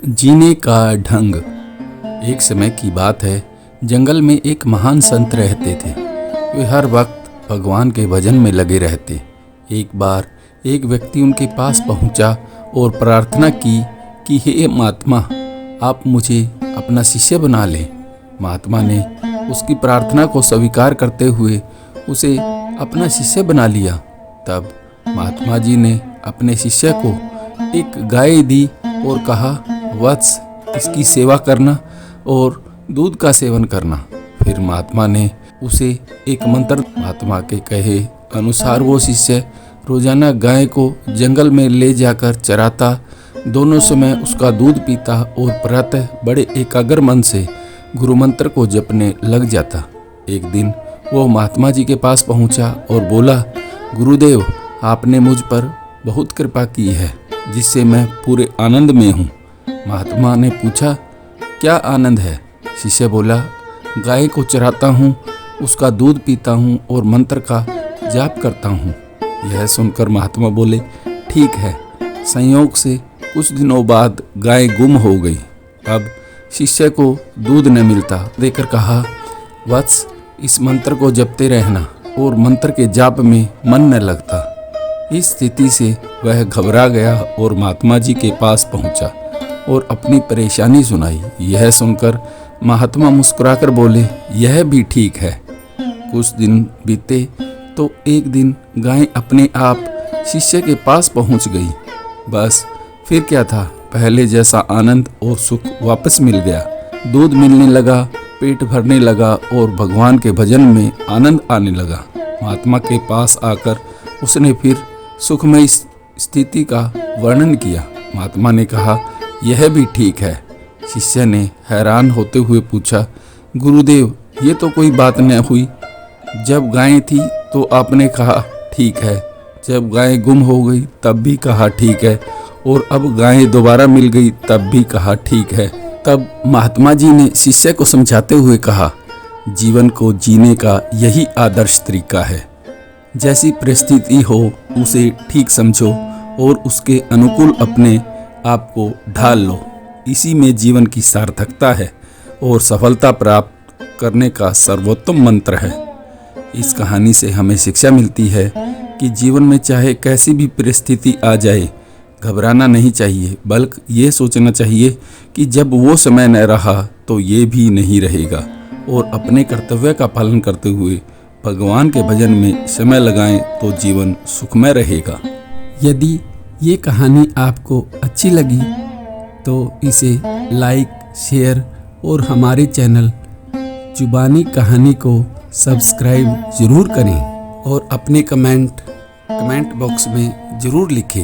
जीने का ढंग। एक समय की बात है, जंगल में एक महान संत रहते थे। वे हर वक्त भगवान के भजन में लगे रहते। एक बार एक व्यक्ति उनके पास पहुंचा और प्रार्थना की कि हे महात्मा, आप मुझे अपना शिष्य बना लें। महात्मा ने उसकी प्रार्थना को स्वीकार करते हुए उसे अपना शिष्य बना लिया। तब महात्मा जी ने अपने शिष्य को एक गाय दी और कहा, वत्स, इसकी सेवा करना और दूध का सेवन करना। फिर महात्मा ने उसे एक मंत्र, महात्मा के कहे अनुसार वो शिष्य रोजाना गाय को जंगल में ले जाकर चराता, दोनों समय उसका दूध पीता और प्रातः बड़े एकाग्र मन से गुरु मंत्र को जपने लग जाता। एक दिन वो महात्मा जी के पास पहुंचा और बोला, गुरुदेव, आपने मुझ पर बहुत कृपा की है, जिससे मैं पूरे आनंद में हूँ। महात्मा ने पूछा, क्या आनंद है? शिष्य बोला, गाय को चराता हूँ, उसका दूध पीता हूँ और मंत्र का जाप करता हूँ। यह सुनकर महात्मा बोले, ठीक है। संयोग से कुछ दिनों बाद गाय गुम हो गई। अब शिष्य को दूध न मिलता देकर कहा, वत्स, इस मंत्र को जपते रहना, और मंत्र के जाप में मन न लगता। इस स्थिति से वह घबरा गया और महात्मा जी के पास पहुंचा और अपनी परेशानी सुनाई। यह सुनकर महात्मा मुस्कुराकर बोले, यह भी ठीक है। कुछ दिन बीते तो एक दिन गाय अपने आप शिष्य के पास पहुंच गई। बस फिर क्या था, पहले जैसा आनंद और सुख वापस मिल गया। दूध मिलने लगा, पेट भरने लगा और भगवान के भजन में आनंद आने लगा। महात्मा के पास आकर उसने फिर सुखमय स्थिति का वर्णन किया। महात्मा ने कहा, यह भी ठीक है। शिष्य ने हैरान होते हुए पूछा, गुरुदेव, ये तो कोई बात न हुई। जब गाय थी तो आपने कहा ठीक है, जब गाय गुम हो गई तब भी कहा ठीक है, और अब गाय दोबारा मिल गई तब भी कहा ठीक है। तब महात्मा जी ने शिष्य को समझाते हुए कहा, जीवन को जीने का यही आदर्श तरीका है। जैसी परिस्थिति हो उसे ठीक समझो और उसके अनुकूल अपने आप को ढाल लो। इसी में जीवन की सार्थकता है और सफलता प्राप्त करने का सर्वोत्तम मंत्र है। इस कहानी से हमें शिक्षा मिलती है कि जीवन में चाहे कैसी भी परिस्थिति आ जाए, घबराना नहीं चाहिए, बल्कि ये सोचना चाहिए कि जब वो समय न रहा तो ये भी नहीं रहेगा, और अपने कर्तव्य का पालन करते हुए भगवान के भजन में समय लगाएं तो जीवन सुखमय रहेगा। यदि ये कहानी आपको अच्छी लगी तो इसे लाइक, शेयर और हमारे चैनल जुबानी कहानी को सब्सक्राइब ज़रूर करें और अपने कमेंट बॉक्स में ज़रूर लिखें।